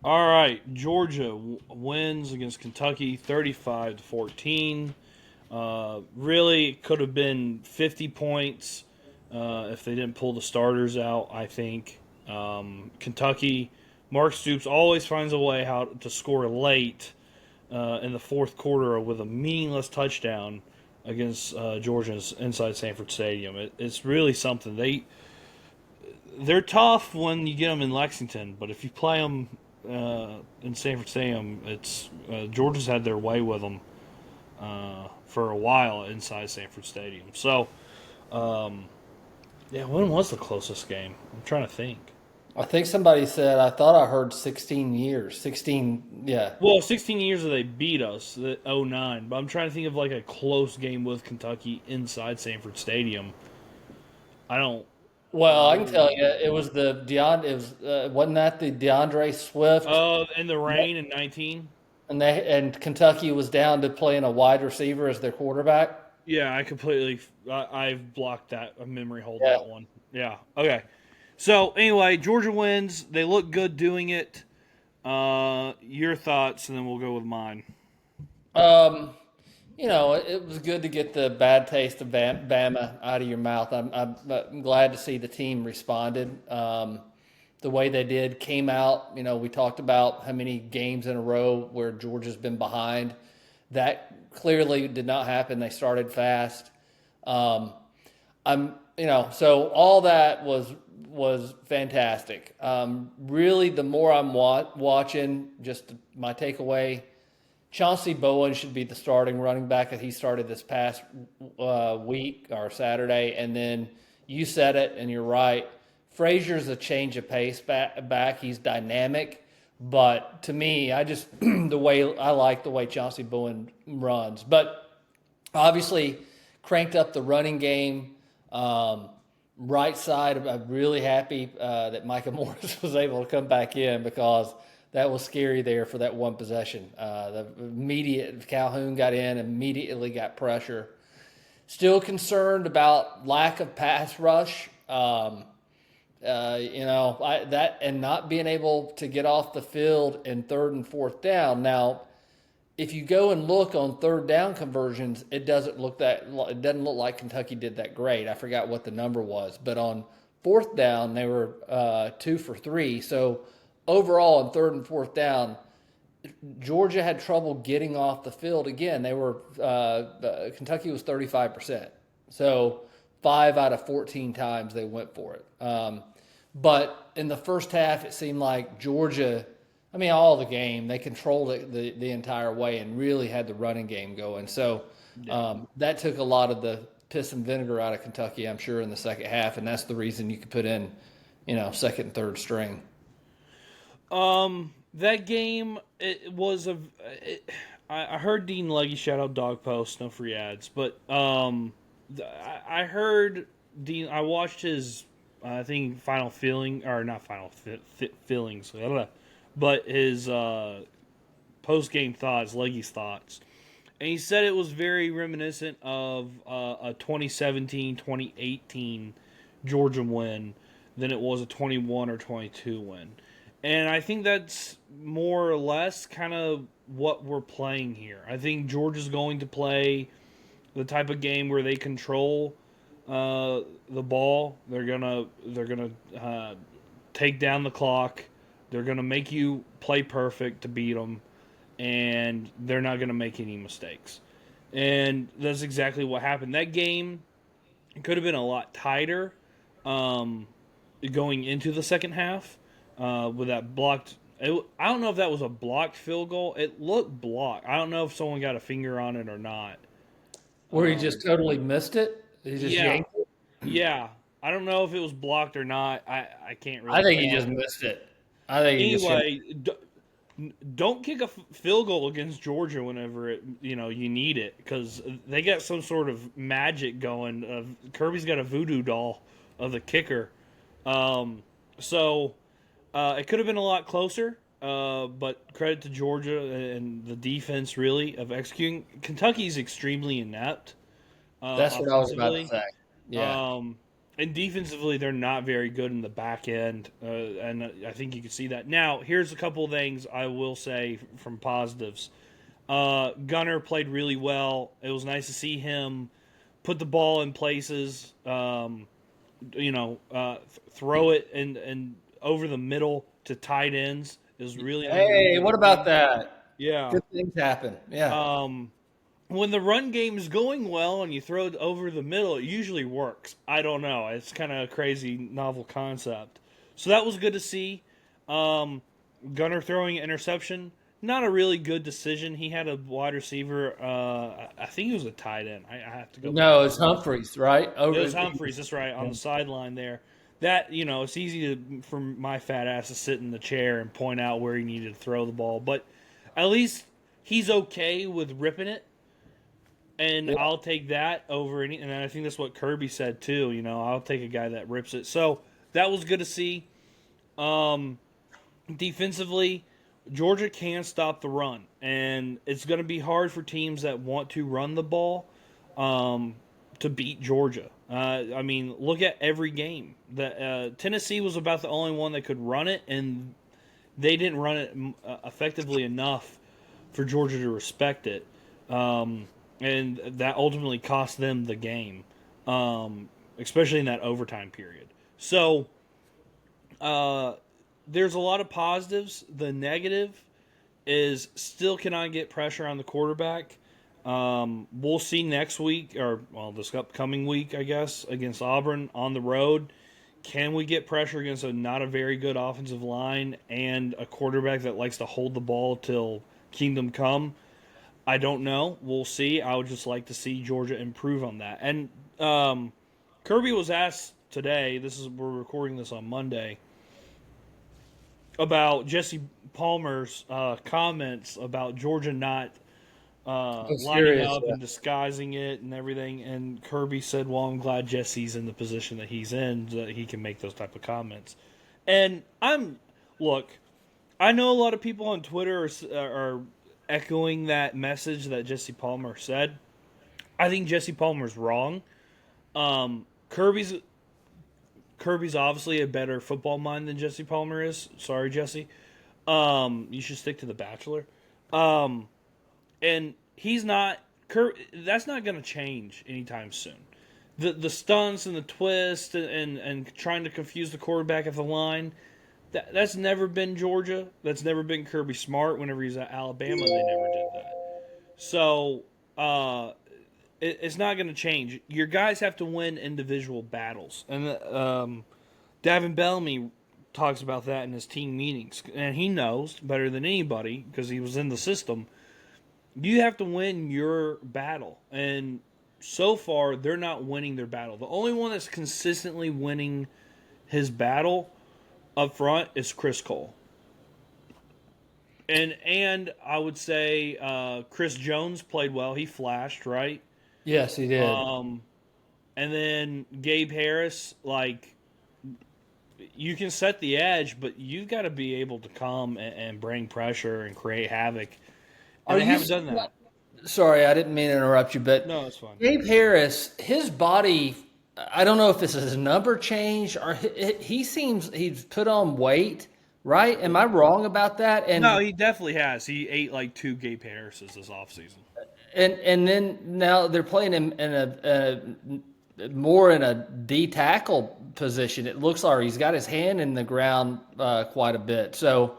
All right, Georgia wins against Kentucky 35-14. Really could have been 50 points if they didn't pull the starters out, I think. Kentucky, Mark Stoops always finds a way how to score late in the fourth quarter with a meaningless touchdown against Georgia's inside Sanford Stadium. It's really something. They're tough when you get them in Lexington, but if you play them in Sanford Stadium, it's Georgia's had their way with them for a while inside Sanford Stadium. So, yeah, when was the closest game? I'm trying to think. I think somebody said, I thought I heard 16 years. 16, yeah. Well, 16 years that they beat us, the 09, but I'm trying to think of like a close game with Kentucky inside Sanford Stadium. I don't. Well, I can tell you, it was the wasn't that the DeAndre Swift? Oh, in the rain in 19. And Kentucky was down to playing a wide receiver as their quarterback. Yeah, I've blocked that. Memory hold Yeah. that one. Yeah. Okay. So anyway, Georgia wins. They look good doing it. Your thoughts, and then we'll go with mine. Um, it was good to get the bad taste of Bama out of your mouth. I'm glad to see the team responded the way they did. Came out. We talked about how many games in a row where Georgia's been behind. That clearly did not happen. They started fast. So all that was fantastic. Really, the more I'm watching, just my takeaway. Chauncey Bowen should be the starting running back that he started this past week or Saturday. And then you said it, and you're right. Frazier's a change of pace back. He's dynamic. But to me, I like the way Chauncey Bowen runs. But obviously, cranked up the running game. Right side, I'm really happy that Micah Morris was able to come back in because that was scary there for that one possession. The immediate Calhoun got in, immediately got pressure. Still concerned about lack of pass rush. That and not being able to get off the field in third and fourth down. Now, if you go and look on third down conversions, it doesn't look like Kentucky did that great. I forgot what the number was, but on fourth down they were 2 for 3. So overall, on third and fourth down, Georgia had trouble getting off the field. Again, Kentucky was 35%. So 5 out of 14 times they went for it. But in the first half, it seemed like Georgia, all the game, they controlled it the entire way and really had the running game going. So that took a lot of the piss and vinegar out of Kentucky, I'm sure, in the second half, and that's the reason you could put in, second and third string. That game, I heard Dean Legge shout out Dog Post, no free ads, but I heard Dean. I watched his, I think final feeling or not final feelings, but his post game thoughts, Legge's thoughts, and he said it was very reminiscent of a 2017-2018 Georgia win than it was a 21 or 22 win. And I think that's more or less kind of what we're playing here. I think Georgia's going to play the type of game where they control the ball. They're gonna take down the clock. They're gonna make you play perfect to beat them, and they're not gonna make any mistakes. And that's exactly what happened. That game could have been a lot tighter going into the second half. With that blocked, I don't know if that was a blocked field goal. It looked blocked. I don't know if someone got a finger on it or not. Where he just totally missed it? He just yanked it? Yeah. I don't know if it was blocked or not. I can't really I think he just missed it. Anyway, don't kick a field goal against Georgia whenever you need it, because they got some sort of magic going. Kirby's got a voodoo doll of the kicker. So it could have been a lot closer, but credit to Georgia and the defense, really, of executing. Kentucky's extremely inept. That's what I was about to say. Yeah. And defensively, they're not very good in the back end, and I think you can see that. Now, here's a couple of things I will say from positives. Gunner played really well. It was nice to see him put the ball in places, throw it and over the middle to tight ends. It was really Hey, underrated. what about that? Yeah. Good things happen. Yeah. When the run game is going well and you throw it over the middle, it usually works. I don't know. It's kind of a crazy, novel concept. So that was good to see. Gunner throwing an interception, not a really good decision. He had a wide receiver. I think it was a tight end. I have to go back. No, it's Humphreys, right? It was Humphreys. That's right, on the sideline there. That, it's easy for my fat ass to sit in the chair and point out where he needed to throw the ball. But at least he's okay with ripping it. And Yeah. I'll take that over any. And I think that's what Kirby said too. I'll take a guy that rips it. So that was good to see. Defensively, Georgia can stop the run, and it's going to be hard for teams that want to run the ball to beat Georgia. Look at every game. Tennessee was about the only one that could run it, and they didn't run it effectively enough for Georgia to respect it. And that ultimately cost them the game, especially in that overtime period. So there's a lot of positives. The negative is still cannot get pressure on the quarterback. We'll see next week, this upcoming week, I guess, against Auburn on the road. Can we get pressure against a not a very good offensive line and a quarterback that likes to hold the ball till kingdom come? I don't know. We'll see. I would just like to see Georgia improve on that. And Kirby was asked today, we're recording this on Monday, about Jesse Palmer's comments about Georgia not lining up and disguising it and everything. And Kirby said, well, I'm glad Jesse's in the position that he's in so that he can make those type of comments. And I know a lot of people on Twitter are echoing that message that Jesse Palmer said. I think Jesse Palmer's wrong. Kirby's obviously a better football mind than Jesse Palmer is. Sorry, Jesse. You should stick to The Bachelor. And he's not. That's not going to change anytime soon. The stunts and the twist and trying to confuse the quarterback at the line. That's never been Georgia. That's never been Kirby Smart. Whenever he's at Alabama, they never did that. So it's not going to change. Your guys have to win individual battles. And Davin Bellamy talks about that in his team meetings. And he knows better than anybody because he was in the system. You have to win your battle. And so far, they're not winning their battle. The only one that's consistently winning his battle up front is Chris Cole. And I would say Chris Jones played well. He flashed, right? Yes, he did. And then Gabe Harris, you can set the edge, but you've got to be able to come and bring pressure and create havoc. And they haven't done that. Sorry, I didn't mean to interrupt you, but No, it's fine. Gabe Harris, his body, I don't know if this is a number change or he seems he's put on weight, right? Am I wrong about that? And No, he definitely has. He ate like 2 Gabe Harrises this offseason. And then now they're playing him in a more in a D tackle position. It looks like he's got his hand in the ground quite a bit. So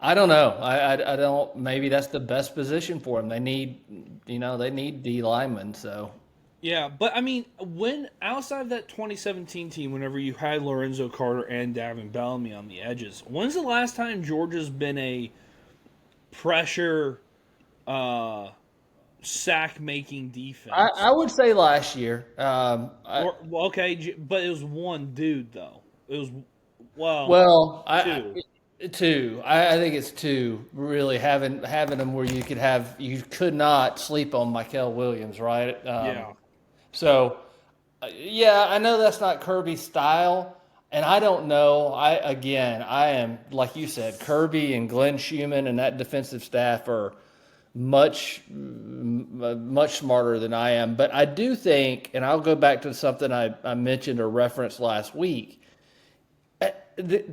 I don't know. I don't. Maybe that's the best position for him. They need D linemen. So yeah, but when outside of that 2017 team, whenever you had Lorenzo Carter and Davin Bellamy on the edges, when's the last time Georgia's been a pressure sack-making defense? I would say last year. Okay, but it was one dude though. It was two. Two. I think it's two. Really having them where you could not sleep on Michael Williams, right? Yeah. So, I know that's not Kirby's style, and I don't know. I am like you said, Kirby and Glenn Schumann and that defensive staff are much smarter than I am. But I do think, and I'll go back to something I mentioned or referenced last week.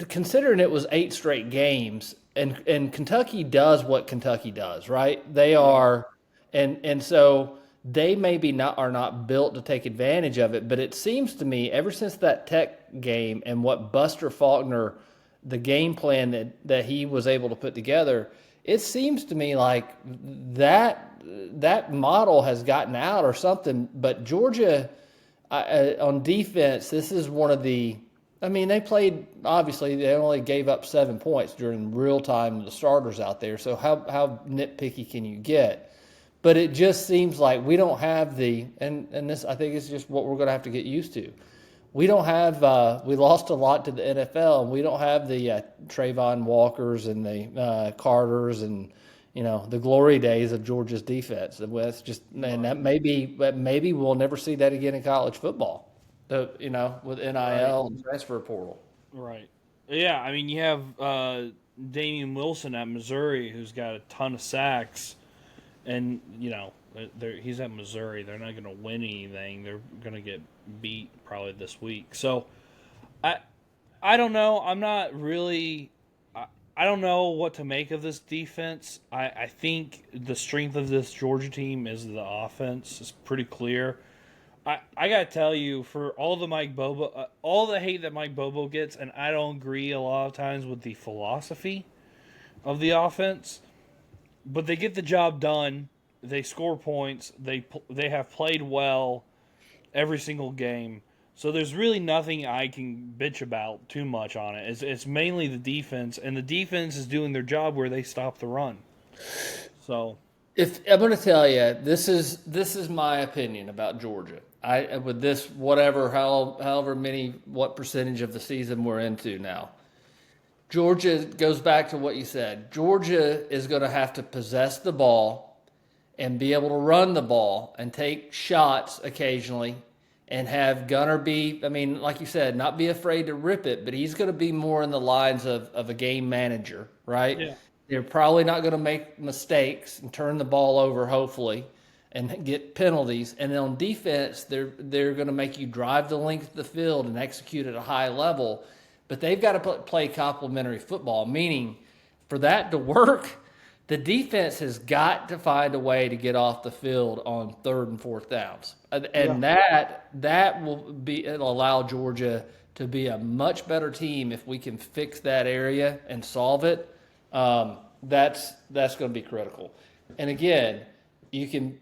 Considering it was 8 straight games, and Kentucky does what Kentucky does, right? They are, and so they maybe not are not built to take advantage of it. But it seems to me, ever since that Tech game and what Buster Faulkner, the game plan that he was able to put together, it seems to me like that model has gotten out or something. But Georgia, on defense, this is one of the. I mean, they played. Obviously, they only gave up 7 points during real time to the starters out there. So how nitpicky can you get? But it just seems like we don't have and this, I think, is just what we're going to have to get used to. We don't have. We lost a lot to the NFL, and we don't have the Trayvon Walkers and the Carters and the glory days of Georgia's defense. That's just, and that maybe we'll never see that again in college football. With NIL and transfer portal. Right. Yeah, I mean, you have Damian Wilson at Missouri, who's got a ton of sacks, and he's at Missouri. They're not going to win anything. They're going to get beat probably this week. So, I don't know. I'm not really. I don't know what to make of this defense. I think the strength of this Georgia team is the offense. It's pretty clear. I gotta tell you, for all the hate that Mike Bobo gets, and I don't agree a lot of times with the philosophy of the offense, but they get the job done. They score points. They have played well every single game. So there's really nothing I can bitch about too much on it. It's mainly the defense, and the defense is doing their job where they stop the run. So, if I'm going to tell you, this is my opinion about Georgia. With this however many, what percentage of the season we're into now. Georgia goes back to what you said. Georgia is going to have to possess the ball and be able to run the ball and take shots occasionally and have Gunner be, I mean, like you said, not be afraid to rip it, but he's going to be more in the lines of a game manager, right? Yeah. They're probably not going to make mistakes and turn the ball over, hopefully, and get penalties. And then on defense, they're going to make you drive the length of the field and execute at a high level. But they've got to play complementary football, meaning for that to work, the defense has got to find a way to get off the field on 3rd and 4th downs. And it'll allow Georgia to be a much better team if we can fix that area and solve it. That's going to be critical. And again, you can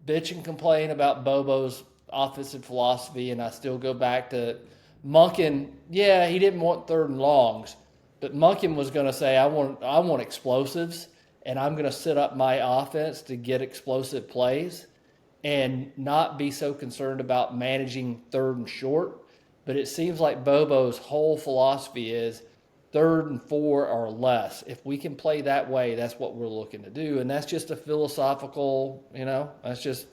bitch and complain about Bobo's offensive philosophy, and I still go back to Monken. Yeah, he didn't want 3rd and longs, but Monken was going to say, I want explosives, and I'm going to set up my offense to get explosive plays and not be so concerned about managing 3rd and short. But it seems like Bobo's whole philosophy is 3rd and 4 or less. If we can play that way, that's what we're looking to do. And that's just a philosophical, that's just,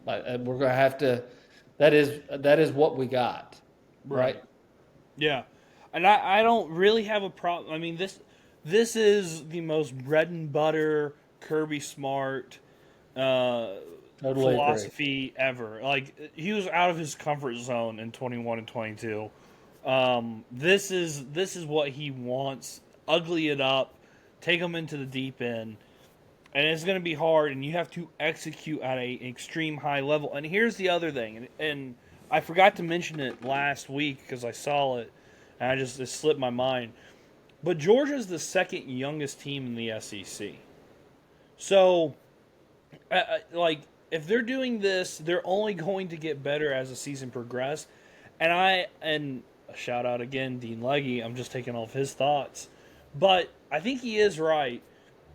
we're going to have to, that is what we got. Right? Yeah. And I don't really have a problem. I mean, this is the most bread and butter Kirby Smart philosophy ever. Like, he was out of his comfort zone in 21 and 22. This is what he wants. Ugly it up, take them into the deep end, and it's going to be hard. And you have to execute at an extreme high level. And here's the other thing, and I forgot to mention it last week because I saw it, and it slipped my mind. But Georgia's the 2nd youngest team in the SEC. So, if they're doing this, they're only going to get better as the season progresses. And shout out again, Dean Legge. I'm just taking off his thoughts. But I think he is right.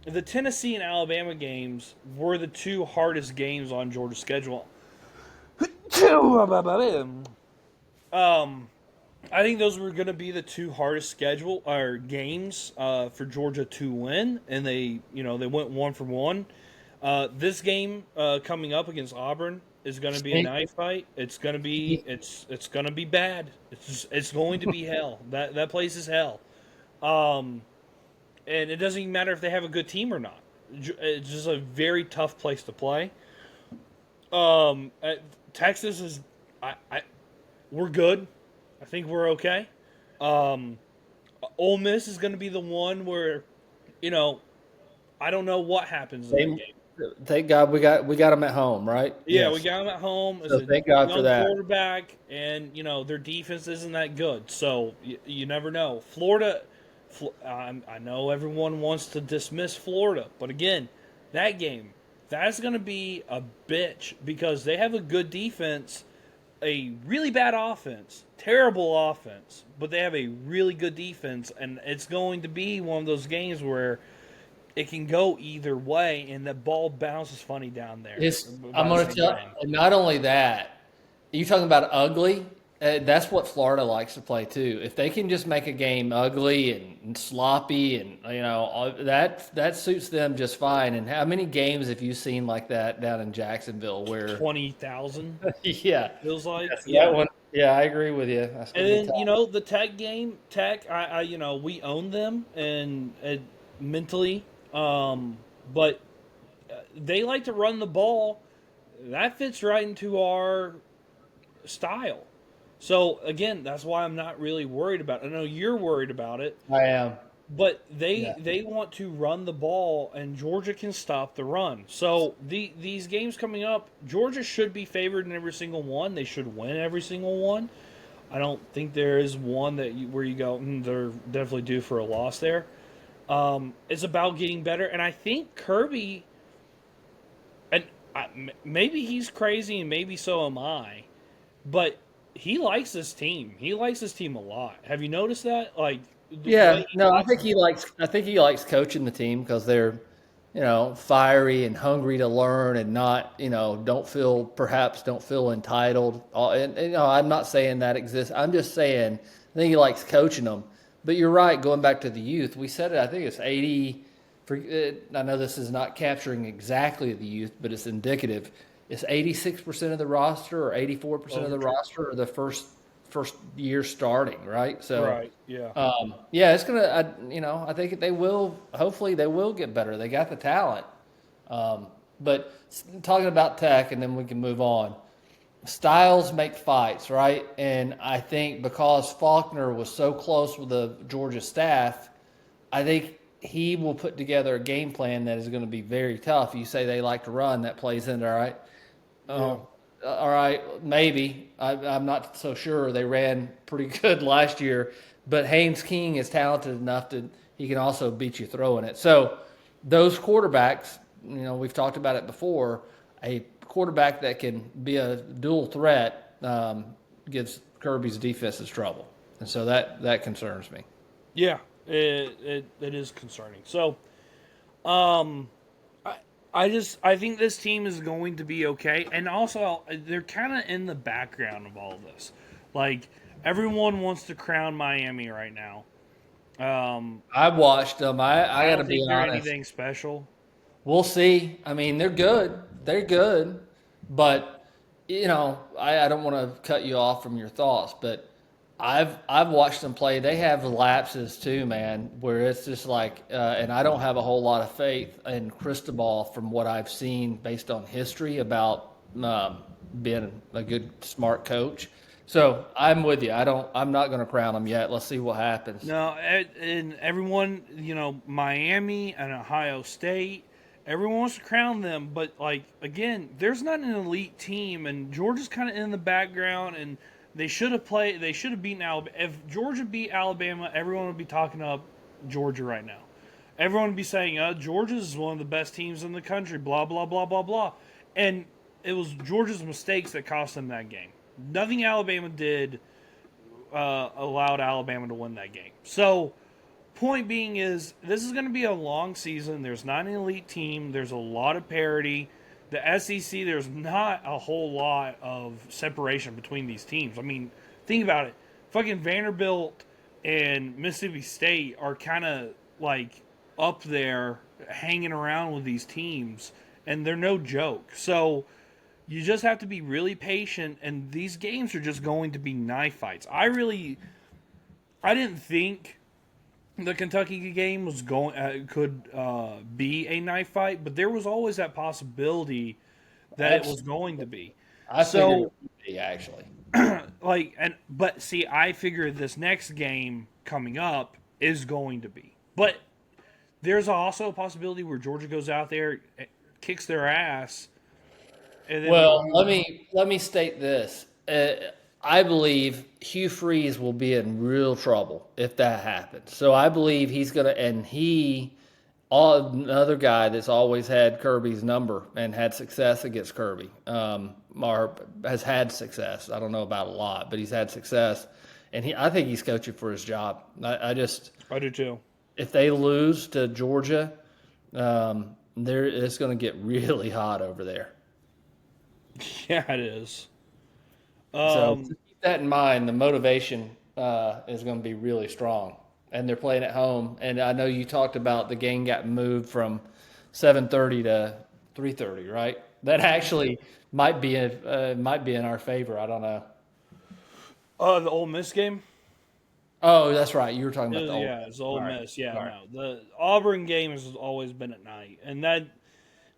The Tennessee and Alabama games were the 2 hardest games on Georgia's schedule. I think those were going to be the 2 hardest games for Georgia to win, and they went 1 for 1. This game coming up against Auburn is going to be a knife fight. It's going to be going to be bad. It's going to be hell. That place is hell. And it doesn't even matter if they have a good team or not. It's just a very tough place to play. Texas is, we're good. I think we're okay. Um, Ole Miss is going to be the one where, you know, I don't know what happens in that game. Thank God we got them at home, right? Yeah, we Yes. got them at home as So a thank God for young that. quarterback, and their defense isn't that good. So you never know. Florida, I know everyone wants to dismiss Florida, but again, that's going to be a bitch because they have a good defense, a really bad offense, terrible offense, but they have a really good defense, and it's going to be one of those games where it can go either way, and the ball bounces funny down there. I'm By the going to same tell. time. Not only that, you talking about ugly. That's what Florida likes to play too. If they can just make a game ugly and sloppy, and that suits them just fine. And how many games have you seen like that down in Jacksonville? Where 20,000 yeah, feels like. yes, Yeah. that one. Yeah, I agree with you. That's And gonna be then tough. the Tech game, we own them and mentally, but they like to run the ball. That fits right into our style. So again, that's why I'm not really worried about it. I know you're worried about it, I am. but Yeah. they want to run the ball, and Georgia can stop the run. So these games coming up, Georgia should be favored in every single one. They should win every single one. I don't think there is one where you go, they're definitely due for a loss there. It's about getting better, and I think Kirby, and maybe he's crazy, and maybe so am I, but he likes this team. He likes this team a lot. Have you noticed that? Like the way Yeah, he no, I talks think he about it. likes. I think he likes coaching the team because they're, fiery and hungry to learn and not, perhaps don't feel entitled. I'm not saying that exists. I'm just saying I think he likes coaching them. But you're right. Going back to the youth, we said it. I think it's 80. I know this is not capturing exactly the youth, but it's indicative. It's 86% of the roster or 84% of the Overture. roster or the first year starting, right? So. Right. Yeah. Yeah, it's gonna. I think they will. Hopefully, they will get better. They got the talent. But talking about Tech, and then we can move on. Styles make fights, right? And I think because Faulkner was so close with the Georgia staff, I think he will put together a game plan that is going to be very tough. You say they like to run, that plays in there, right? Yeah. All right, maybe. I'm not so sure. They ran pretty good last year, but Haynes King is talented enough that he can also beat you throwing it. So those quarterbacks, we've talked about it before. A quarterback that can be a dual threat gives Kirby's defenses trouble, and so that concerns me. Yeah. It is concerning. So, um, I think this team is going to be okay, and also they're kind of in the background of all of this. Like everyone wants to crown Miami right now. I've watched them. I I got to don't be think they're honest. anything special. We'll see. I mean, they're good. They're good. But, I don't want to cut you off from your thoughts, but I've watched them play. They have lapses too, man, where it's just like, and I don't have a whole lot of faith in Cristobal from what I've seen based on history about being a good, smart coach. So I'm with you. I'm not going to crown them yet. Let's see what happens. No, and everyone, Miami and Ohio State, everyone wants to crown them, but like again, there's not an elite team, and Georgia's kind of in the background, and they should have played. They should have beaten Alabama. If Georgia beat Alabama, everyone would be talking up Georgia right now. Everyone would be saying, Georgia's one of the best teams in the country." Blah blah blah blah blah, and it was Georgia's mistakes that cost them that game. Nothing Alabama did allowed Alabama to win that game. So, point being is, this is going to be a long season. There's not an elite team. There's a lot of parity. The SEC, there's not a whole lot of separation between these teams. I mean, think about it. Fucking Vanderbilt and Mississippi State are kind of like up there hanging around with these teams, and they're no joke. So, you just have to be really patient, and these games are just going to be knife fights. I didn't think the Kentucky game was could be a knife fight, but there was always that possibility that it was going to be. I figured it So, would be, actually. but see, I figure this next game coming up is going to be. But there's also a possibility where Georgia goes out there, kicks their ass, and then Well, let me state this. I believe Hugh Freeze will be in real trouble if that happens. So I believe he's gonna, and another guy that's always had Kirby's number and had success against Kirby, or has had success. I don't know about a lot, but he's had success, and I think he's coaching for his job. I I do too. if they lose to Georgia, it's going to get really hot over there. Yeah, it is. So to keep that in mind, the motivation is going to be really strong, and they're playing at home. And I know you talked about the game got moved from 7:30 to 3:30, right? That actually might be in our favor. I don't know. The Ole Miss game. Oh, that's right. You were talking about the old. Yeah, it's Ole Right. Miss. Yeah, Right. no, the Auburn game has always been at night, and that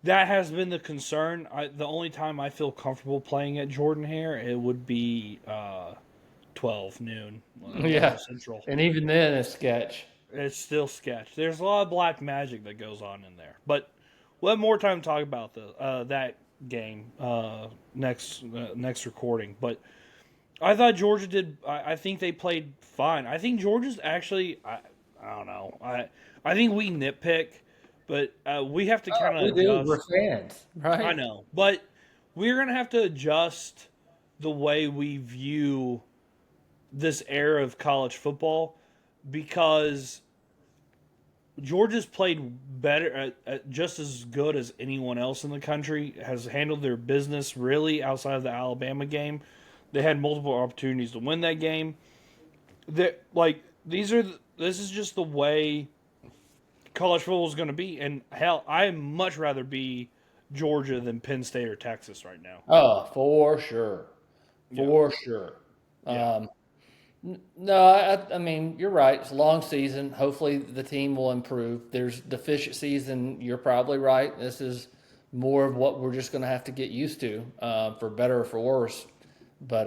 has been the concern. The only time I feel comfortable playing at Jordan Hare, it would be 12 noon. Yeah. Central. And even then, it's sketch. It's still sketch. There's a lot of black magic that goes on in there, but we'll have more time to talk about that game next recording. But I thought Georgia did. I think they played fine. I think Georgia's actually. I don't know. I think we nitpick, but we have to kind of We do. adjust. We're fans, right? I know, but we're gonna have to adjust the way we view this era of college football because Georgia's played better, just as good as anyone else in the country. Has handled their business really outside of the Alabama game. They had multiple opportunities to win that game. This is just the way college football is going to be. And hell, I'd much rather be Georgia than Penn State or Texas right now. Oh, for sure. For sure. Yeah. No, I mean, you're right. It's a long season. Hopefully the team will improve. There's deficiencies, and you're probably right. This is more of what we're just going to have to get used to, for better or for worse. But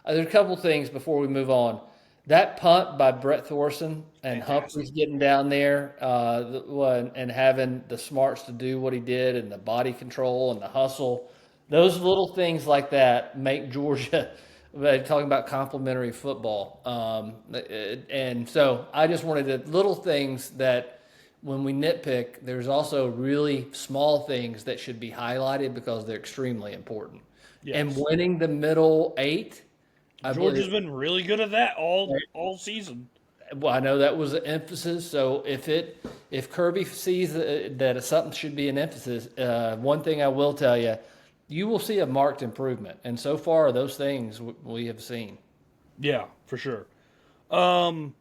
there's a couple things before we move on. That punt by Brett Thorson and Humphreys getting down there and having the smarts to do what he did and the body control and the hustle, those little things like that make Georgia talking about complimentary football. And so I just wanted little things that when we nitpick, there's also really small things that should be highlighted because they're extremely important. Yes. And winning the middle eight, Georgia's been really good at that all season. Well, I know that was an emphasis. So if Kirby sees that something should be an emphasis, one thing I will tell you, you will see a marked improvement. And so far, those things we have seen. Yeah, for sure. Georgia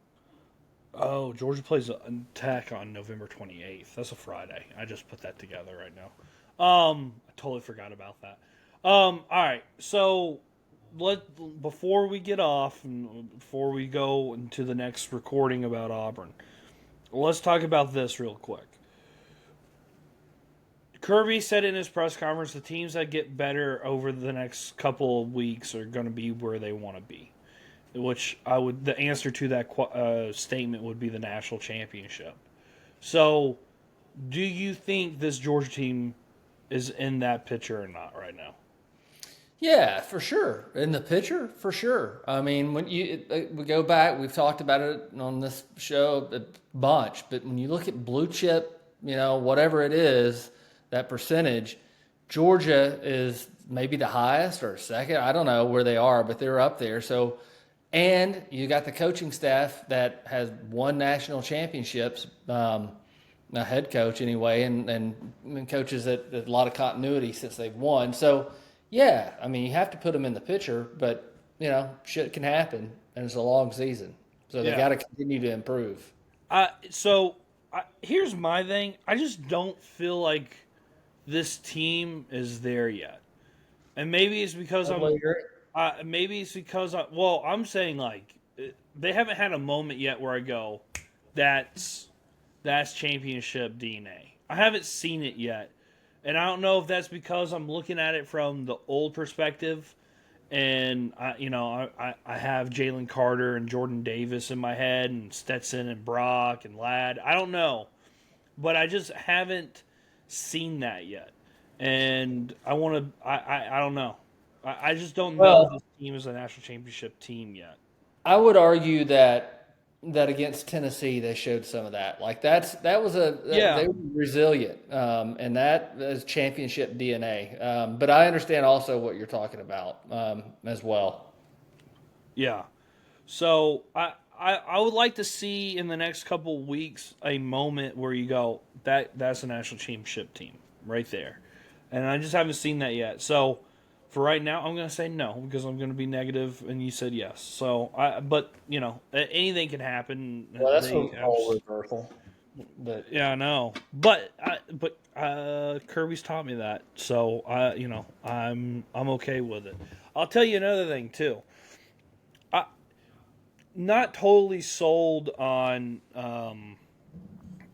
plays Tech on November 28th. That's a Friday. I just put that together right now. I totally forgot about that. All right, so before we get off and before we go into the next recording about Auburn, let's talk about this real quick. Kirby said in his press conference the teams that get better over the next couple of weeks are going to be where they want to be, which the answer to that statement would be the national championship. So, do you think this Georgia team is in that picture or not right now? Yeah, for sure. In the picture, for sure. I mean, when we go back, we've talked about it on this show a bunch, but when you look at blue chip, whatever it is, that percentage, Georgia is maybe the highest or second. I don't know where they are, but they're up there. So, and you got the coaching staff that has won national championships, a head coach anyway, and coaches that a lot of continuity since they've won. So, yeah, I mean, you have to put them in the picture, but, shit can happen, and it's a long season. So they got to continue to improve. Here's my thing. I just don't feel like this team is there yet. And maybe it's because I'm saying, like, they haven't had a moment yet where I go, that's championship DNA. I haven't seen it yet, and I don't know if that's because I'm looking at it from the old perspective, and I have Jalen Carter and Jordan Davis in my head, and Stetson and Brock and Ladd. I don't know, but I just haven't seen that yet, and I want to. I don't know. I just don't know if Well, this team is a national championship team yet. I would argue that against Tennessee they showed some of that. Like Yeah, they were resilient, and that is championship DNA. But I understand also what you're talking about as well. yeah. So I would like to see in the next couple weeks a moment where you go that's a national championship team right there, and I just haven't seen that yet. So for right now, I'm going to say no because I'm going to be negative, and you said yes. So but anything can happen. Well, that's a They have, role reversal. But yeah, I know, but Kirby's taught me that, so I'm okay with it. I'll tell you another thing too. Not totally sold on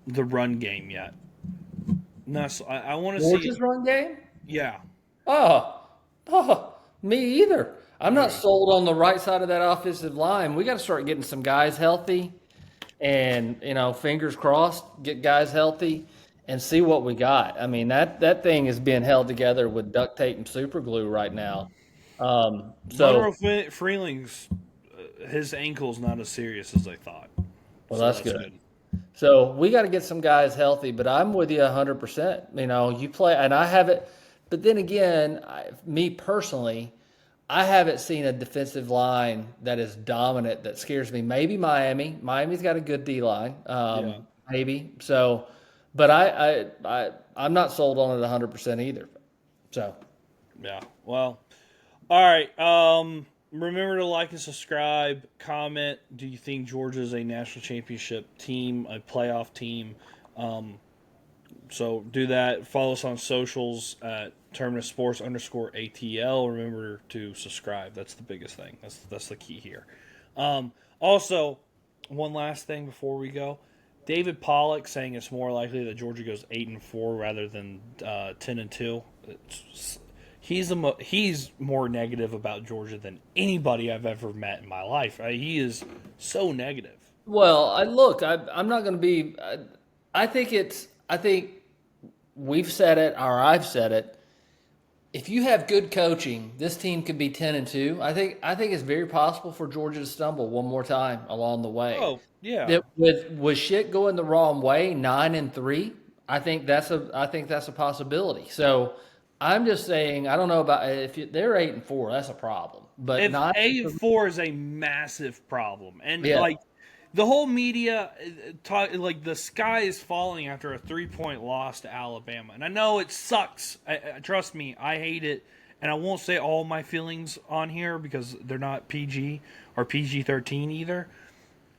the run game yet. Not, I want to see. Georgia's run game? Yeah, Oh, me either. I'm not sold on the right side of that offensive line. We got to start getting some guys healthy, and fingers crossed, get guys healthy, and see what we got. I mean that thing is being held together with duct tape and super glue right now. Monroe So Freeling's his ankle's not as serious as I thought, well, so that's that's good. good. So we got to get some guys healthy, but I'm with you 100%. You play, and I haven't. But then again, me personally, I haven't seen a defensive line that is dominant that scares me. Maybe Miami. Miami's got a good D line, Yeah, maybe. So, but I'm not sold on it 100% either. So, yeah. Well, all right. Remember to like and subscribe. Comment. Do you think Georgia's a national championship team, a playoff team? So do that. Follow us on socials at Terminus Sports _ATL. Remember to subscribe. That's the biggest thing. That's the key here. Also, one last thing before we go. David Pollock saying it's more likely that Georgia goes 8-4 rather than 10-2. He's more negative about Georgia than anybody I've ever met in my life. He is so negative. well, I'm not going to be. I think we've said it, or I've said it. If you have good coaching, this team could be 10-2. I think it's very possible for Georgia to stumble one more time along the way. Oh yeah, That with shit going the wrong way, 9-3. I think that's a possibility. So I'm just saying, I don't know about they're 8-4. That's a problem. But if not 8-4 is a massive problem, and yeah. like the whole media, like the sky is falling after a 3-point loss to Alabama, and I know it sucks. Trust me, I hate it, and I won't say all my feelings on here because they're not PG or PG-13 either.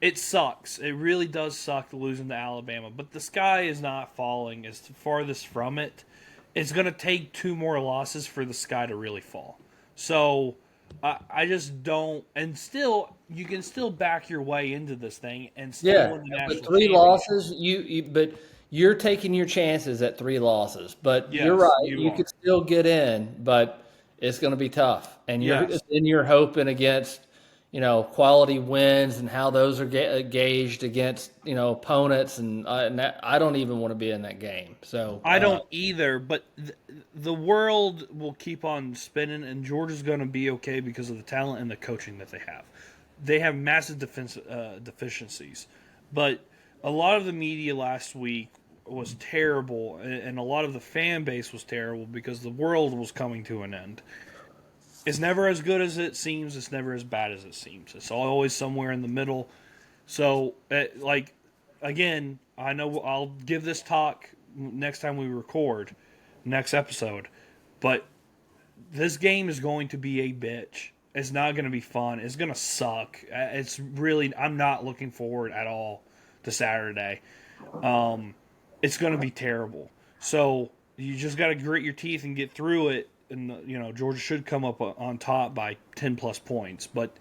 It sucks. It really does suck losing to Alabama, but the sky is not falling. It's farthest from it. It's going to take 2 more losses for the sky to really fall. So I just don't. And still, you can still back your way into this thing and still Yeah, win the but national three championship. losses, but you're taking your chances at 3 losses. But you're Yes, right, you you are. could still get in, but it's going to be tough. And Yes. you're hoping against, quality wins and how those are gauged against, opponents, and that, I don't even want to be in that game. So I don't either, but the world will keep on spinning, and Georgia's going to be okay because of the talent and the coaching that they have. They have massive deficiencies, but a lot of the media last week was terrible, and a lot of the fan base was terrible because the world was coming to an end. It's never as good as it seems. It's never as bad as it seems. It's always somewhere in the middle. So, again, I know I'll give this talk next time we record, next episode, but this game is going to be a bitch. It's not going to be fun. It's going to suck. I'm not looking forward at all to Saturday. It's going to be terrible. So you just got to grit your teeth and get through it. And Georgia should come up on top by 10 plus points, but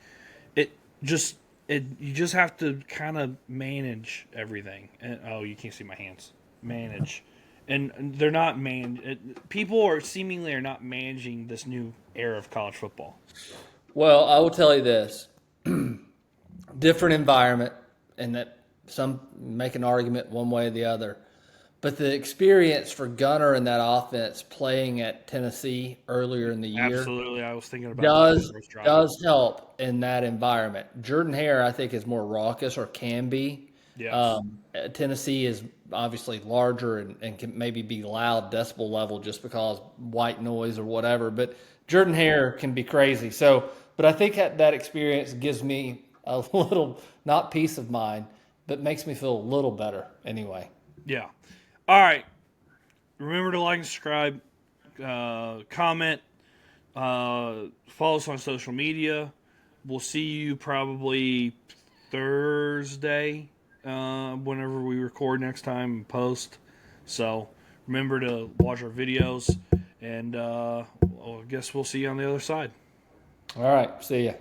it just you just have to kind of manage everything. And, oh, you can't see my hands. Manage. And they're not people are not managing this new era of college football. Well, I will tell you this. Different environment, and that some make an argument one way or the other. But the experience for Gunner and that offense playing at Tennessee earlier in the year Absolutely, I was thinking about does help in that environment. Jordan-Hare, I think, is more raucous or can be. Yes. Tennessee is obviously larger and can maybe be loud decibel level just because white noise or whatever. But Jordan-Hare can be crazy. So, but I think that experience gives me a little, not peace of mind, but makes me feel a little better anyway. Yeah. All right. Remember to like and subscribe, comment, follow us on social media. We'll see you probably Thursday, whenever we record next time and post. So remember to watch our videos, and I guess we'll see you on the other side. All right. See ya.